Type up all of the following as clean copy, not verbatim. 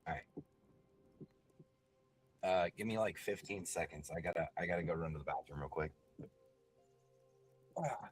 All right. Give me like 15 seconds. I gotta go run to the bathroom real quick. Ah.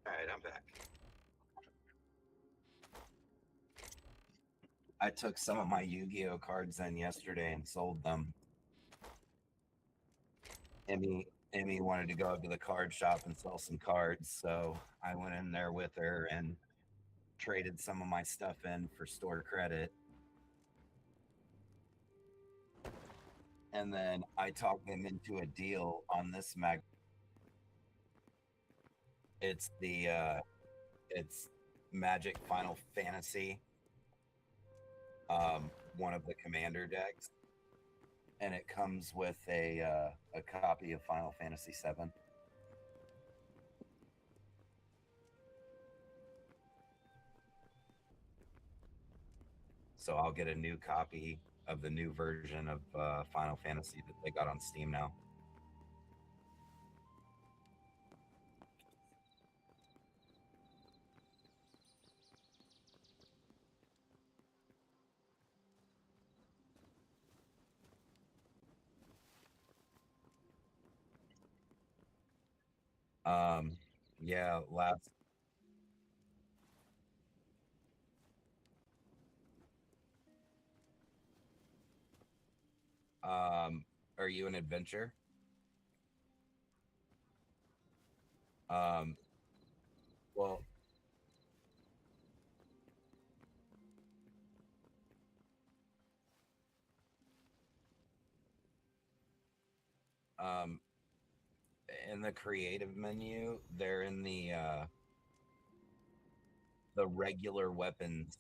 All right, I'm back. I took some of my Yu-Gi-Oh cards in yesterday and sold them. Emmy wanted to go to the card shop and sell some cards, so I went in there with her and traded some of my stuff in for store credit. And then I talked them into a deal on this mag. It's Magic Final Fantasy, one of the commander decks, and it comes with a copy of Final Fantasy VII. So I'll get a new copy of the new version of Final Fantasy that they got on Steam now. Yeah, last. Are you an adventure? Um, well, um, in the creative menu, they're in the regular weapons.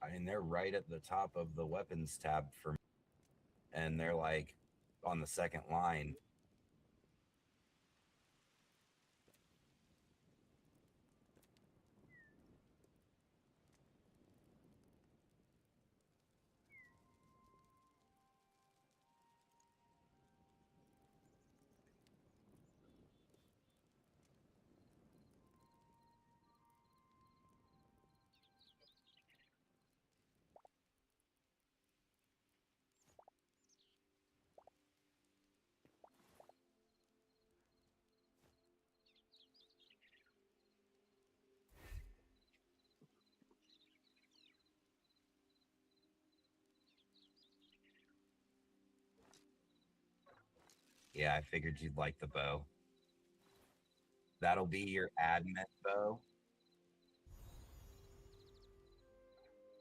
I mean, they're right at the top of the weapons tab for me, and they're like on the second line. Yeah, I figured you'd like the bow. That'll be your admin bow.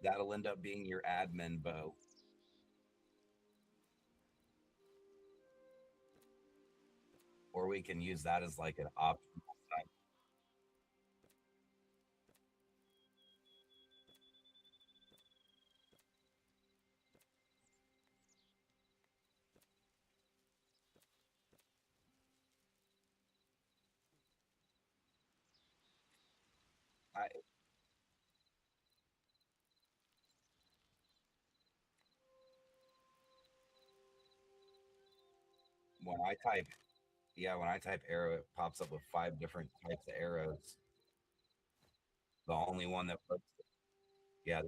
That'll end up being your admin bow. Or we can use that as like an optional side. I, when I type, yeah, when I type arrow, it pops up with 5 different types of arrows. The only one that puts, yeah,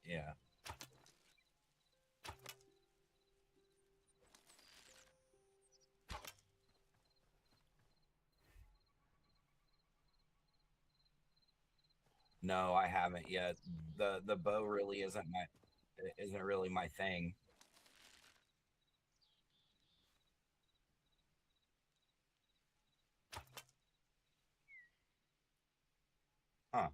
yeah. No, I haven't yet. The bow really isn't really my thing. Huh.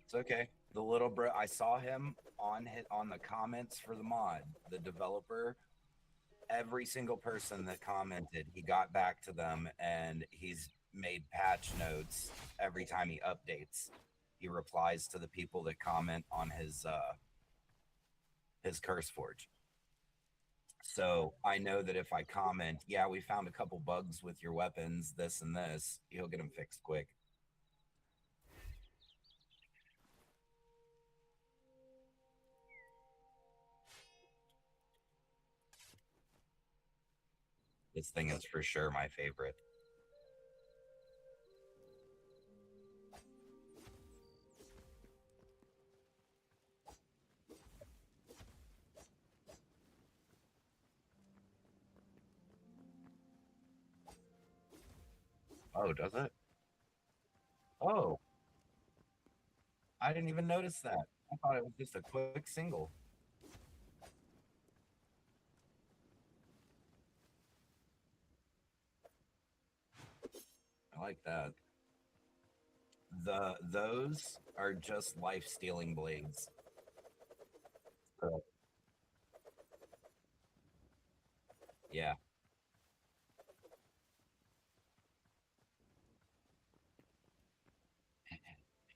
It's okay. The little bro, I saw him on the comments for the mod. The developer, every single person that commented, he got back to them and he's made patch notes every time he updates. He replies to the people that comment on his curse forge. So I know that if I comment, yeah, we found a couple bugs with your weapons, this and this, he'll get them fixed quick. This thing is for sure my favorite. Oh, does it? Oh, I didn't even notice that. I thought it was just a quick single. I like that. Those are just life stealing blades. So, yeah,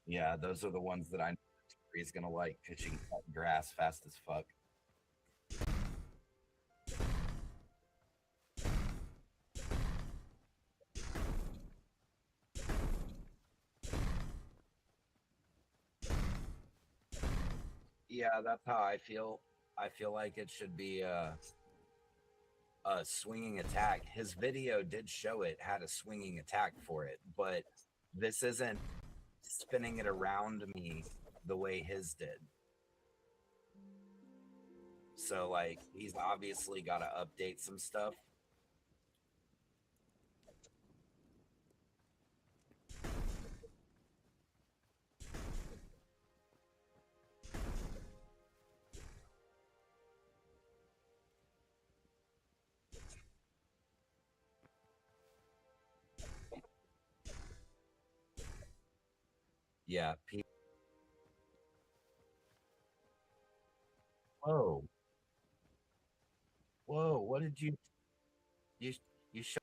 yeah, those are the ones that I know he's gonna like because you can cut grass fast as fuck. Yeah, that's how I feel. I feel like it should be a swinging attack. His video did show it had a swinging attack for it, but this isn't spinning it around me the way his did. So like he's obviously got to update some stuff. Yeah. Whoa, whoa! What did you you show?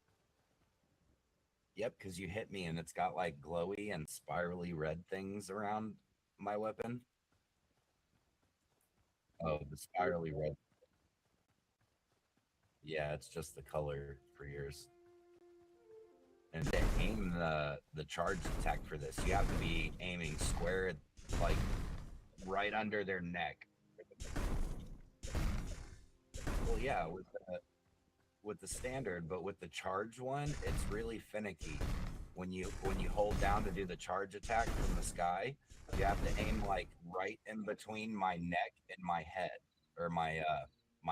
Yep, because you hit me and it's got like glowy and spirally red things around my weapon. Oh, the spirally red. Yeah, it's just the color for yours. And to aim the charge attack for this, you have to be aiming square, like right under their neck. Well, yeah, with the standard, but with the charge one, it's really finicky. When you hold down to do the charge attack from the sky, you have to aim like right in between my neck and my head, or my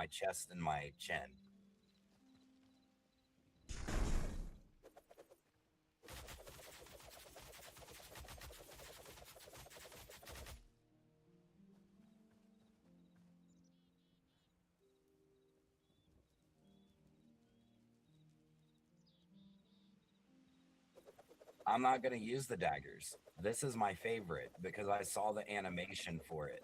chest and my chin. I'm not going to use the daggers. This is my favorite because I saw the animation for it.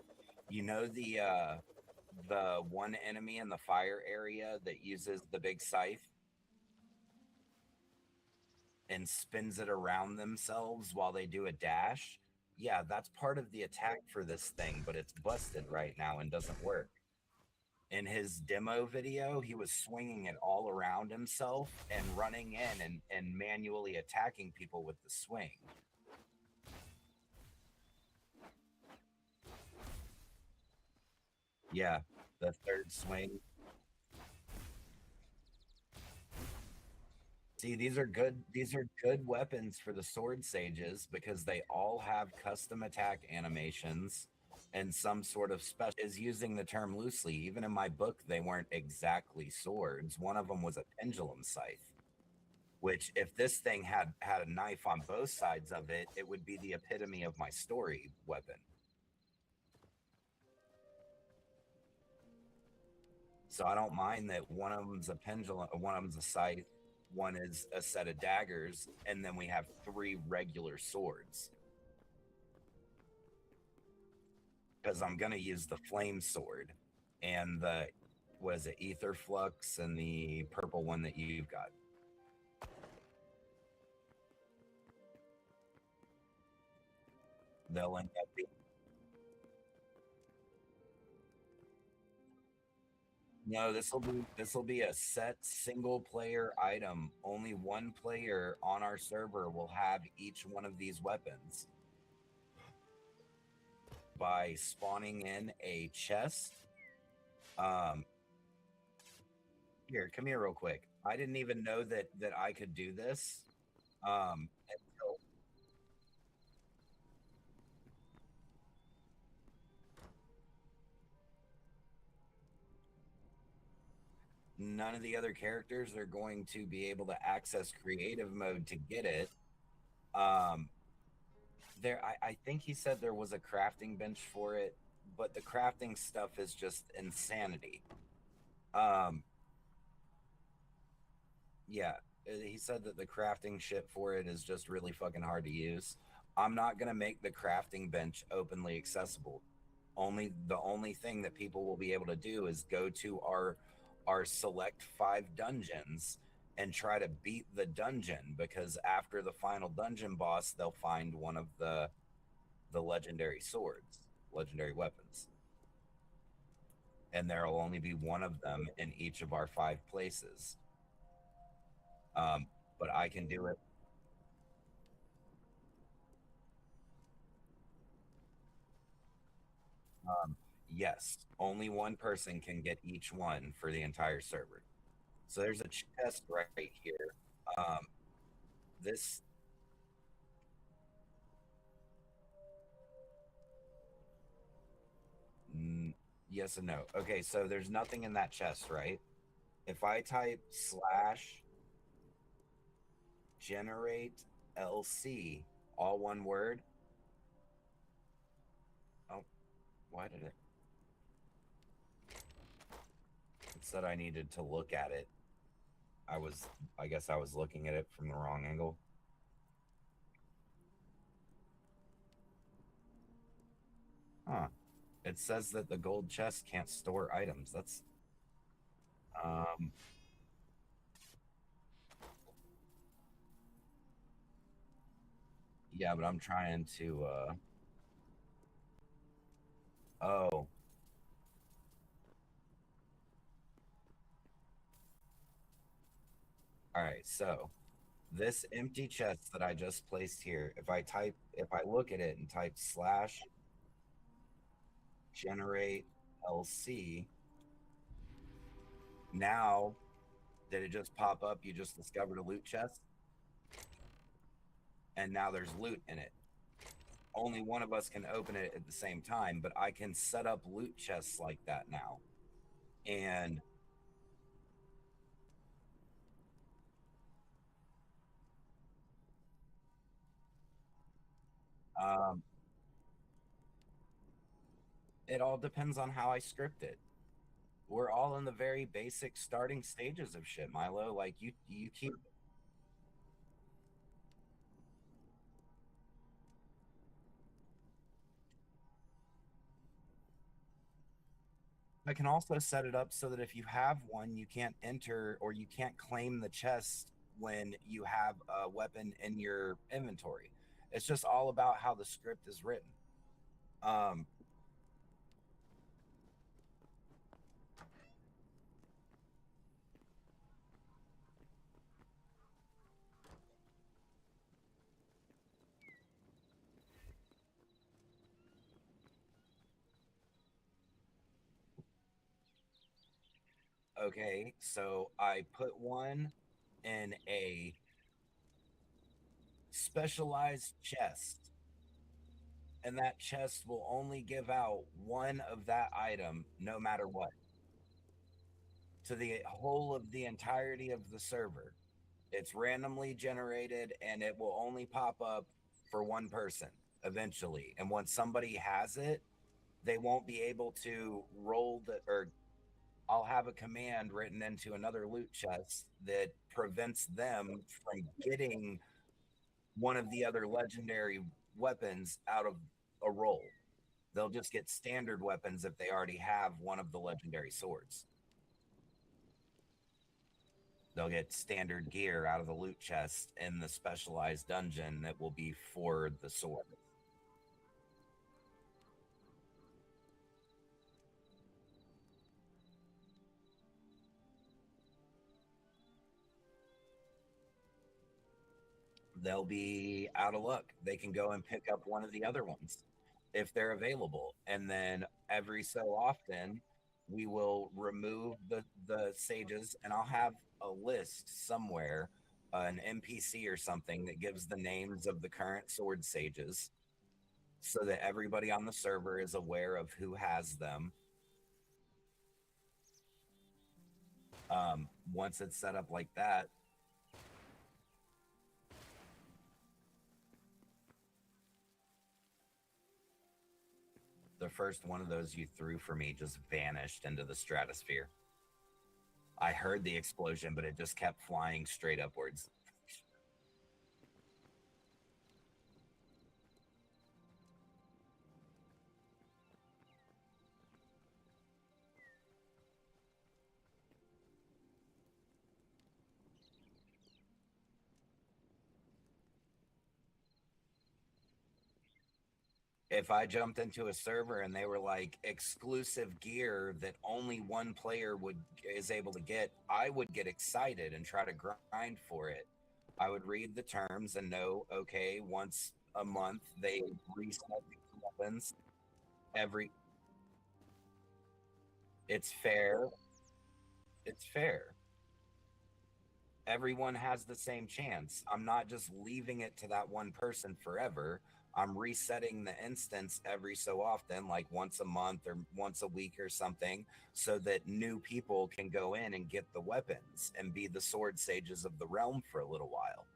You know the one enemy in the fire area that uses the big scythe and spins it around themselves while they do a dash? Yeah, that's part of the attack for this thing, but it's busted right now and doesn't work. In his demo video, he was swinging it all around himself and running in and manually attacking people with the swing. Yeah, the third swing. See, these are good weapons for the sword sages because they all have custom attack animations and some sort of special is using the term loosely. Even in my book, they weren't exactly swords. One of them was a pendulum scythe, which if this thing had a knife on both sides of it, it would be the epitome of my story weapon. So I don't mind that one of them's a pendulum, one of them's a scythe, one is a set of daggers, and then we have three regular swords. Because I'm gonna use the flame sword and the was it ether flux and the purple one that you've got. They'll end up being no, this will be a set single player item. Only one player on our server will have each one of these weapons. By spawning in a chest. Um, Here, come here real quick. I didn't even know that I could do this. Until none of the other characters are going to be able to access creative mode to get it. Um, I think he said there was a crafting bench for it, but the crafting stuff is just insanity. Um, yeah, he said that the crafting shit for it is just really fucking hard to use. I'm not gonna make the crafting bench openly accessible. The only thing that people will be able to do is go to our select 5 dungeons and try to beat the dungeon because after the final dungeon boss, they'll find one of the legendary swords, legendary weapons, and there'll only be one of them in each of our 5 places. Um, but I can do it. Yes, only one person can get each one for the entire server. So there's a chest right here. Um, this, yes and no. Okay, so there's nothing in that chest, right? If I type slash generate LC, all one word. Oh, why did it said I needed to look at it? I guess I was looking at it from the wrong angle. Huh. It says that the gold chest can't store items. That's, um, yeah, but I'm trying to, oh, all right. So this empty chest that I just placed here, if I look at it and type slash generate LC, now did it just pop up? You just discovered a loot chest, and now there's loot in it. Only one of us can open it at the same time, but I can set up loot chests like that now. And um, it all depends on how I script it. We're all in the very basic starting stages of shit, Milo. Like you keep I can also set it up so that if you have one, you can't enter or you can't claim the chest when you have a weapon in your inventory. It's just all about how the script is written. Um, okay, so I put one in a specialized chest, and that chest will only give out one of that item no matter what to the whole of the entirety of the server. It's randomly generated and it will only pop up for one person eventually. And once somebody has it, they won't be able to roll the, or I'll have a command written into another loot chest that prevents them from getting one of the other legendary weapons out of a roll. They'll just get standard weapons if they already have one of the legendary swords. They'll get standard gear out of the loot chest in the specialized dungeon that will be for the sword. They'll be out of luck. They can go and pick up one of the other ones if they're available. And then every so often, we will remove the sages, and I'll have a list somewhere, an NPC or something that gives the names of the current sword sages so that everybody on the server is aware of who has them. Once it's set up like that, the first one of those you threw for me just vanished into the stratosphere. I heard the explosion, but it just kept flying straight upwards. If I jumped into a server and they were like exclusive gear that only one player would is able to get, I would get excited and try to grind for it. I would read the terms and know, okay, once a month they reset these weapons. Every it's fair. It's fair. Everyone has the same chance. I'm not just leaving it to that one person forever. I'm resetting the instance every so often, like once a month or once a week or something, so that new people can go in and get the weapons and be the sword sages of the realm for a little while.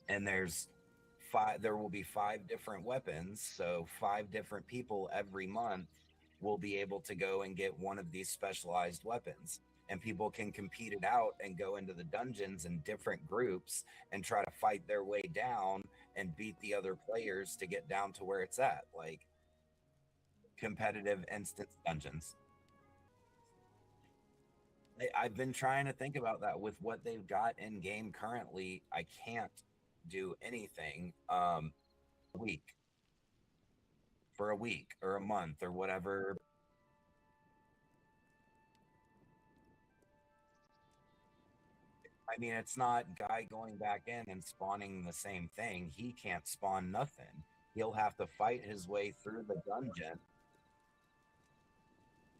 And there will be five different weapons, so five different people every month will be able to go and get one of these specialized weapons, and people can compete it out and go into the dungeons in different groups and try to fight their way down and beat the other players to get down to where it's at, like competitive instance dungeons. I've been trying to think about that with what they've got in game currently. I can't do anything week for a week or a month or whatever. I mean, it's not guy going back in and spawning the same thing. He can't spawn nothing. He'll have to fight his way through the dungeon.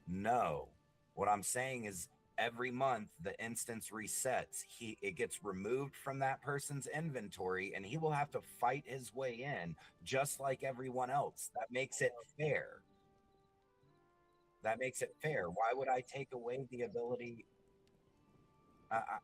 No. What I'm saying is every month the instance resets. It gets removed from that person's inventory and he will have to fight his way in just like everyone else. That makes it fair. That makes it fair. Why would I take away the ability?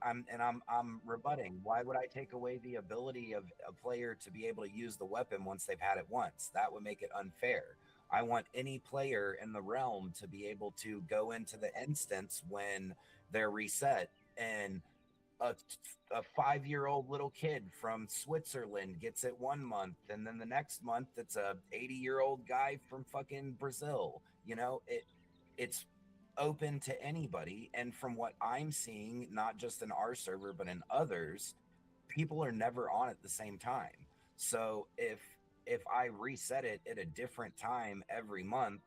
I'm rebutting. Why would I take away the ability of a player to be able to use the weapon once they've had it once? That would make it unfair. I want any player in the realm to be able to go into the instance when they're reset and a, a 5-year-old little kid from Switzerland gets it 1 month, and then the next month it's a 80-year-old guy from fucking Brazil. It's open to anybody. And from what I'm seeing, not just in our server but in others, people are never on at the same time. So if I reset it at a different time every month,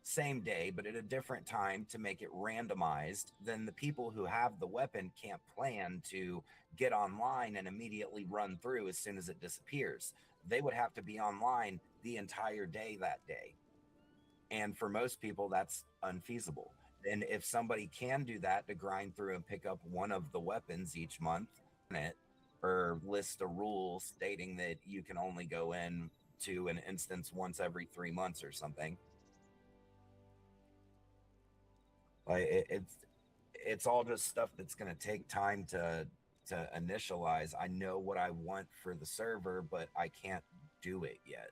same day, but at a different time to make it randomized, then the people who have the weapon can't plan to get online and immediately run through as soon as it disappears. They would have to be online the entire day that day. And for most people, that's unfeasible. And if somebody can do that to grind through and pick up one of the weapons each month, it or list a rule stating that you can only go in to an instance once every 3 months or something. Like it's all just stuff that's going to take time to initialize. I know what I want for the server, but I can't do it yet.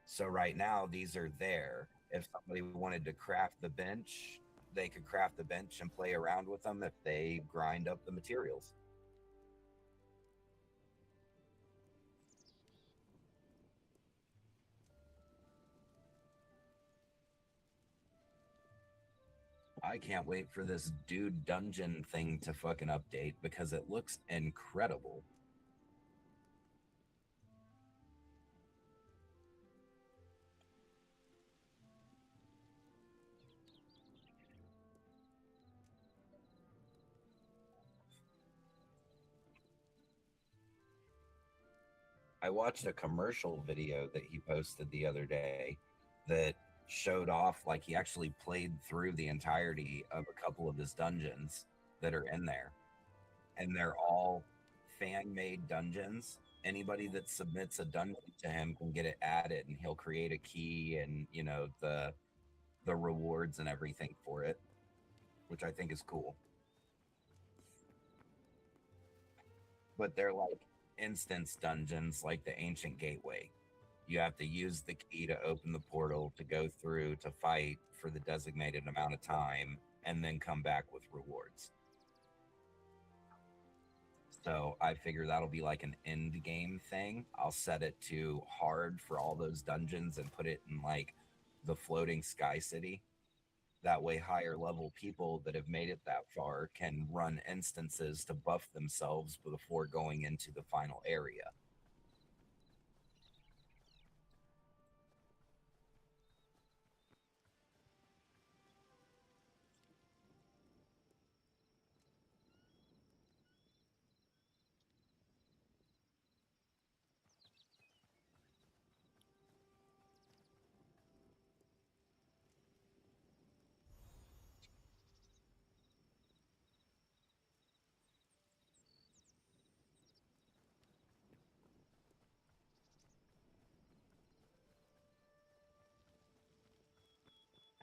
So right now these are there. If somebody wanted to craft the bench, they could craft the bench and play around with them if they grind up the materials. I can't wait for this dude dungeon thing to fucking update because it looks incredible. I watched a commercial video that he posted the other day that showed off like he actually played through the entirety of a couple of his dungeons that are in there, and they're all fan made dungeons. Anybody that submits a dungeon to him can get it added, and he'll create a key and the rewards and everything for it, which I think is cool. But they're like instance dungeons, like the ancient gateway. You have to use the key to open the portal to go through to fight for the designated amount of time and then come back with rewards. So I figure that'll be like an end game thing. I'll set it to hard for all those dungeons and put it in like the floating sky city. That way, higher level people that have made it that far can run instances to buff themselves before going into the final area.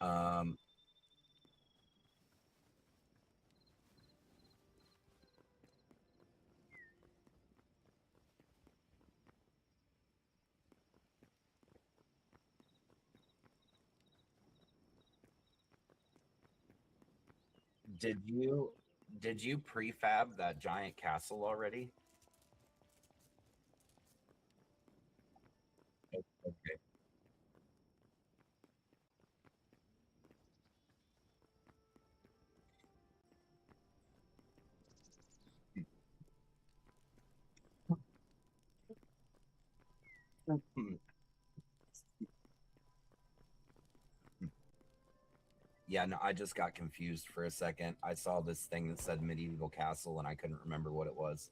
Um, did you prefab that giant castle already? Okay. Hmm. Yeah, no, I just got confused for a second. I saw this thing that said medieval castle and I couldn't remember what it was.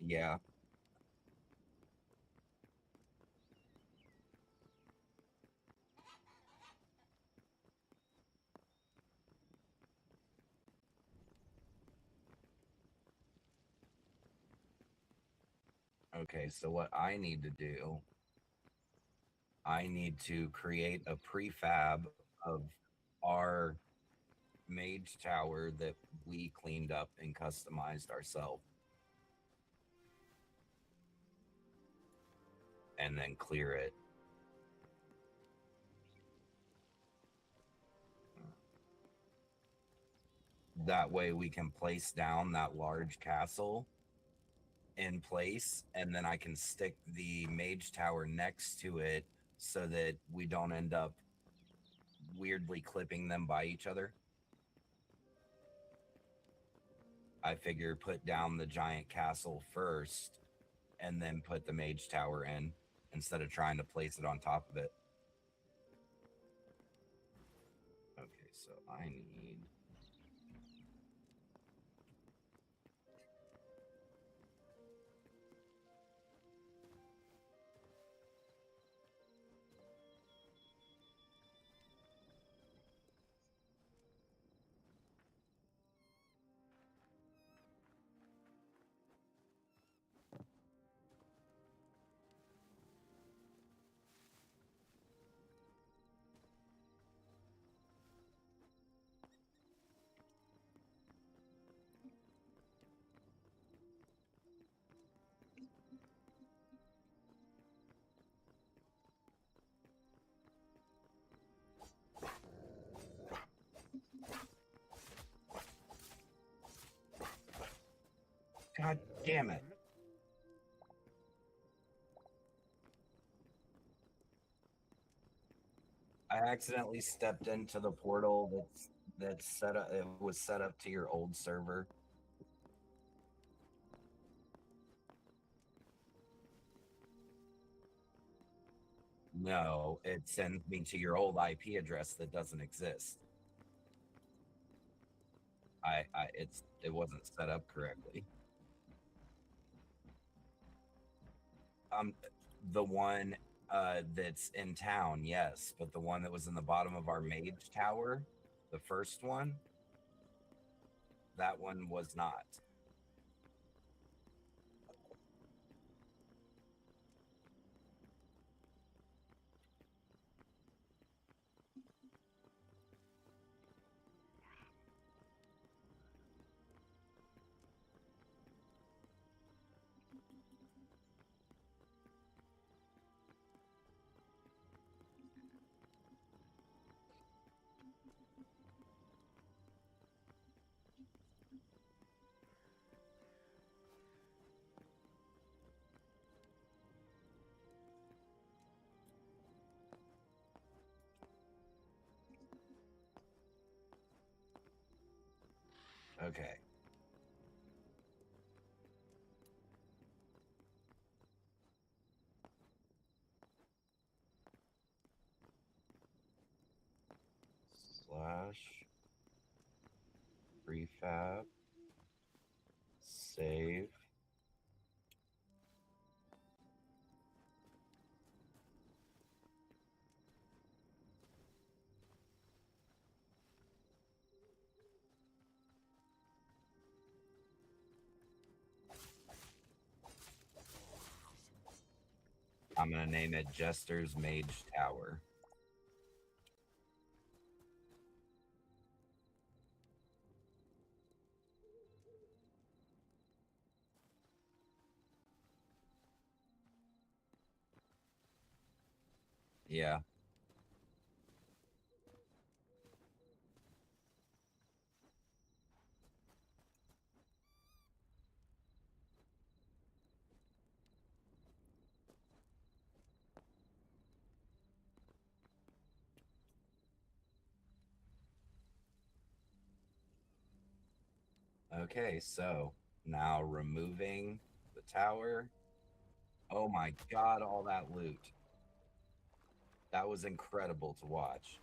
Yeah. Okay, so what I need to do, I need to create a prefab of our mage tower that we cleaned up and customized ourselves, and then clear it. That way we can place down that large castle in place, and then I can stick the mage tower next to it so that we don't end up weirdly clipping them by each other. I figure put down the giant castle first and then put the mage tower in instead of trying to place it on top of it. Okay, so I need God damn it. I accidentally stepped into the portal that's set up. It was set up to your old server. No, it sends me to your old IP address that doesn't exist. It wasn't set up correctly. Um, the one that's in town, yes, but the one that was in the bottom of our mage tower, the first one, that one was not. Okay. Slash prefab save. I'm gonna name it Jester's Mage Tower. Yeah. Okay, so now removing the tower. Oh my god, all that loot. That was incredible to watch.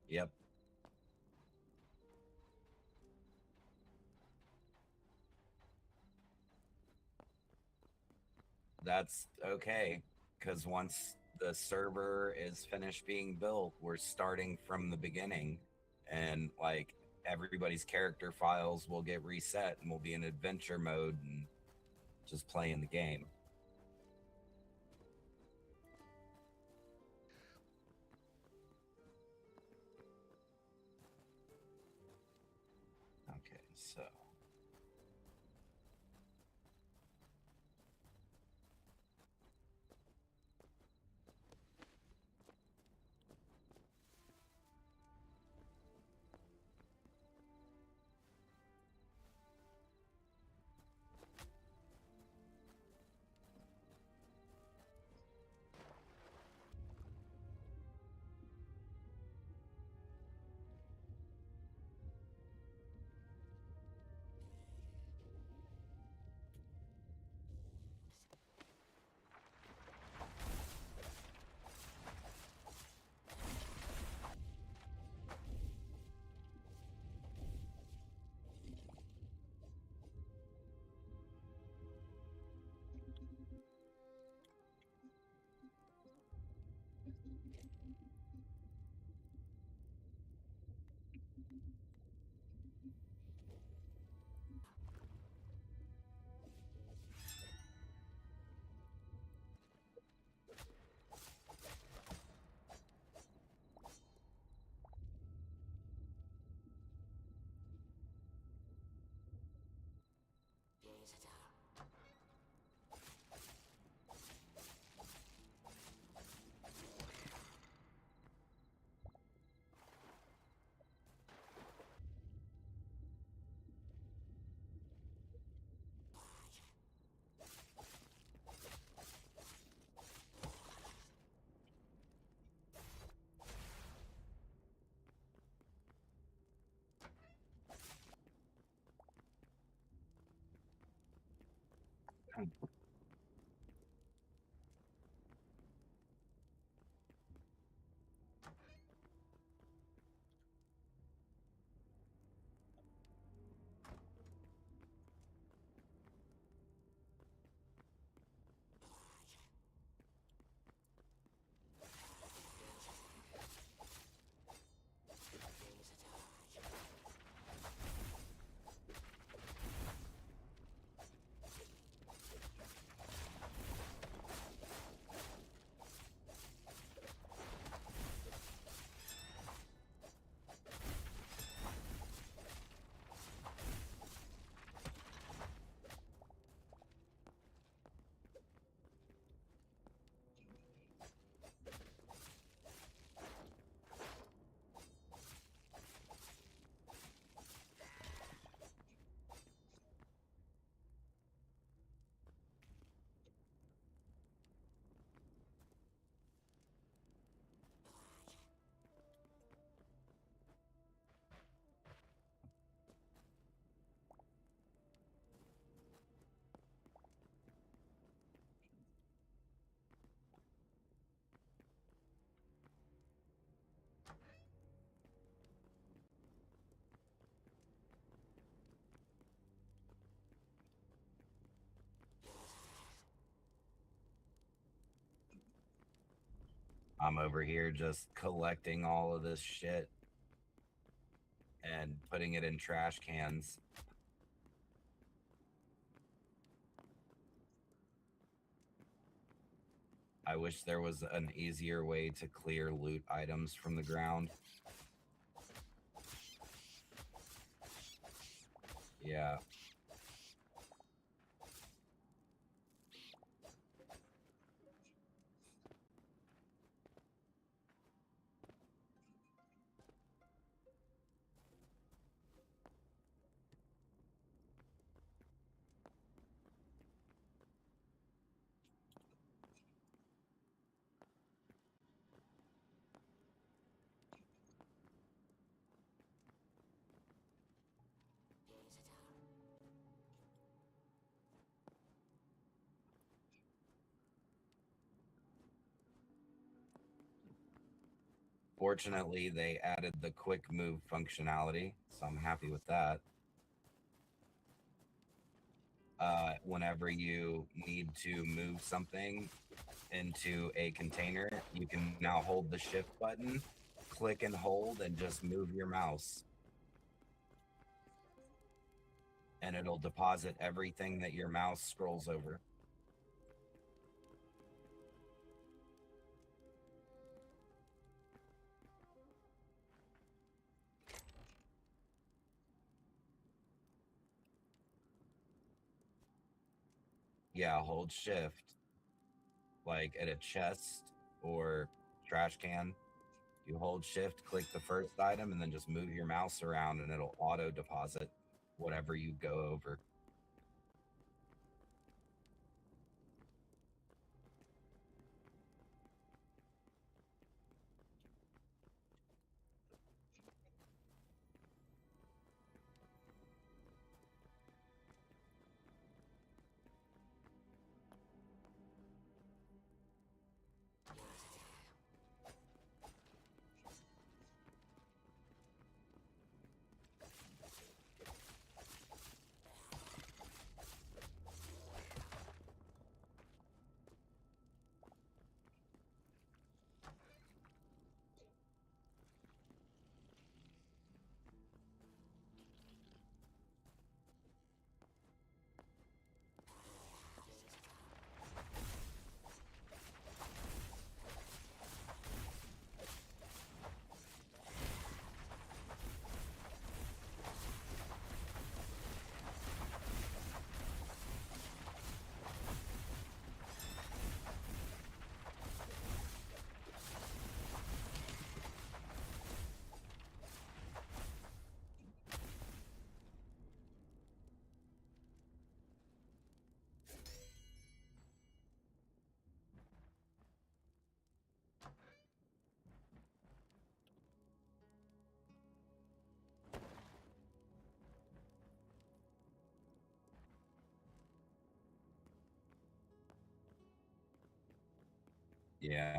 Yep. That's okay, because once the server is finished being built, we're starting from the beginning, and like everybody's character files will get reset and we'll be in adventure mode and just playing the game. Okay, so I'm over here just collecting all of this shit and putting it in trash cans. I wish there was an easier way to clear loot items from the ground. Yeah. Fortunately, they added the quick move functionality, so I'm happy with that. Whenever you need to move something into a container, you can now hold the shift button, click and hold, and just move your mouse. And it'll deposit everything that your mouse scrolls over. Yeah, hold shift, like at a chest or trash can. You hold shift, click the first item, and then just move your mouse around and it'll auto deposit whatever you go over. Yeah.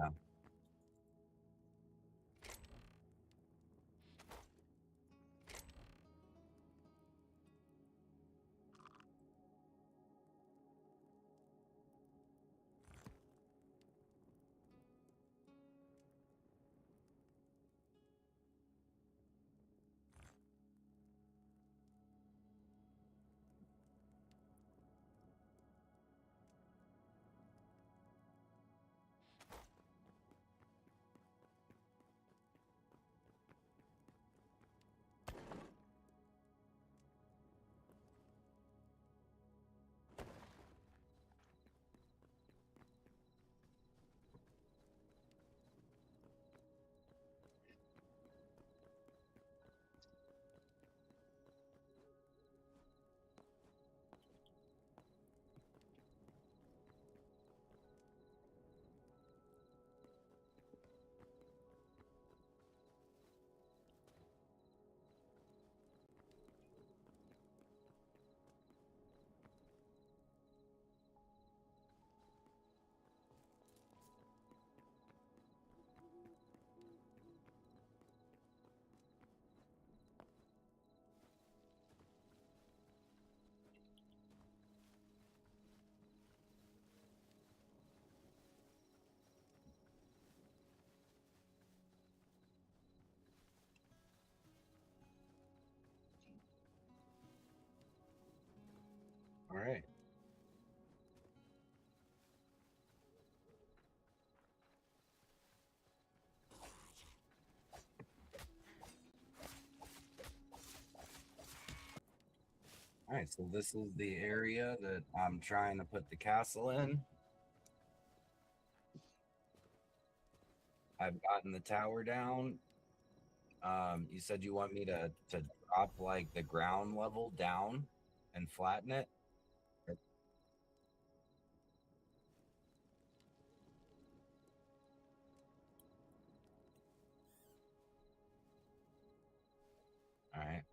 All right. All right, so this is the area that I'm trying to put the castle in. I've gotten the tower down. You said you want me to drop like the ground level down and flatten it. All right.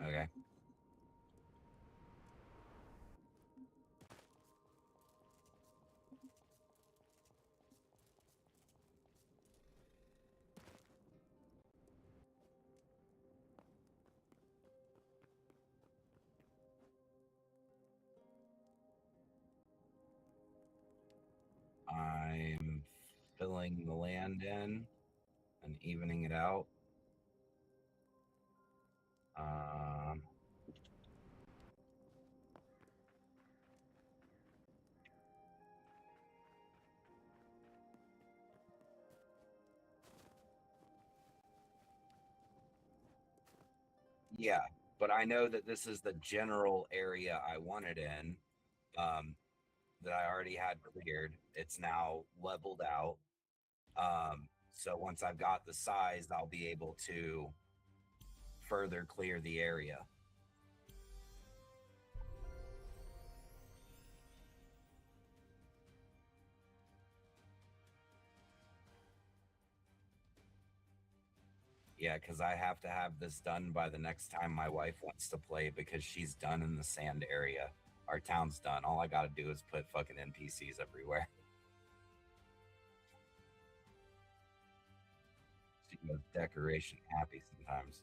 Okay. I'm filling the land in and evening it out. Um, yeah, but I know that this is the general area I wanted in, um, that I already had cleared. It's now leveled out. So once I've got the size, I'll be able to further clear the area. Yeah, because I have to have this done by the next time my wife wants to play because she's done in the sand area. Our town's done. All I got to do is put fucking NPCs everywhere. She goes decoration happy sometimes.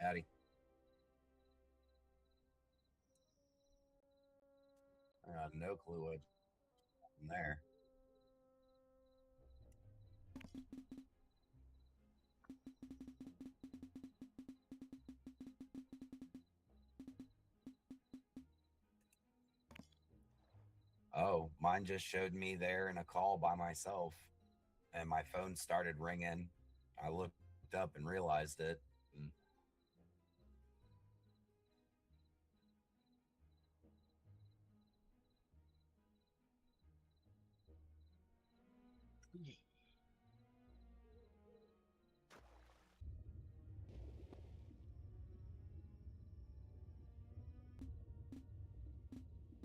Howdy. I have no clue what happened there. Oh, mine just showed me there in a call by myself, and my phone started ringing. I looked up and realized it. And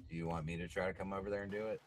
do you want me to try to come over there and do it?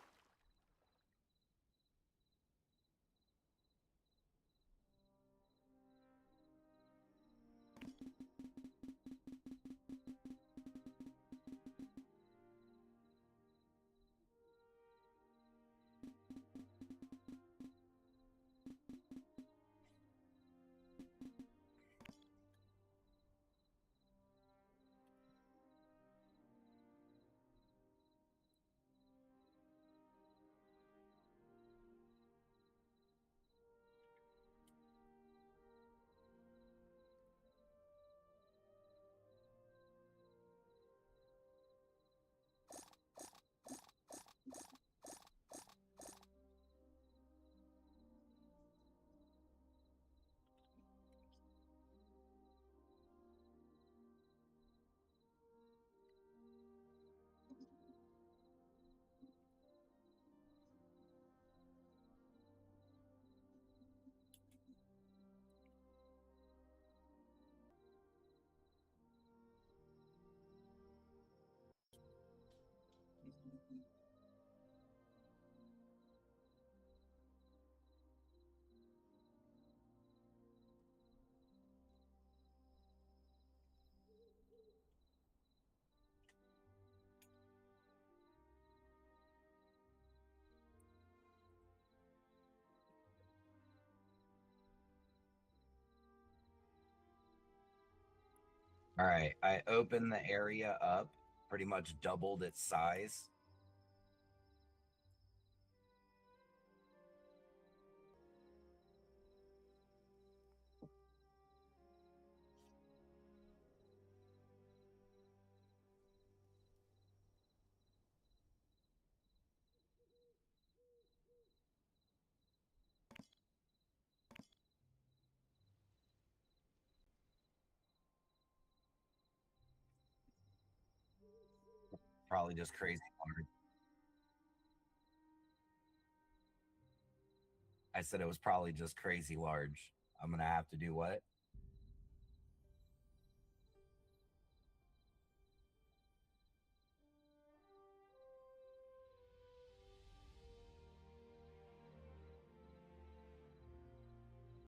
All right, I opened the area up, pretty much doubled its size. Probably just crazy large. I said it was probably just crazy large. I'm gonna have to do what?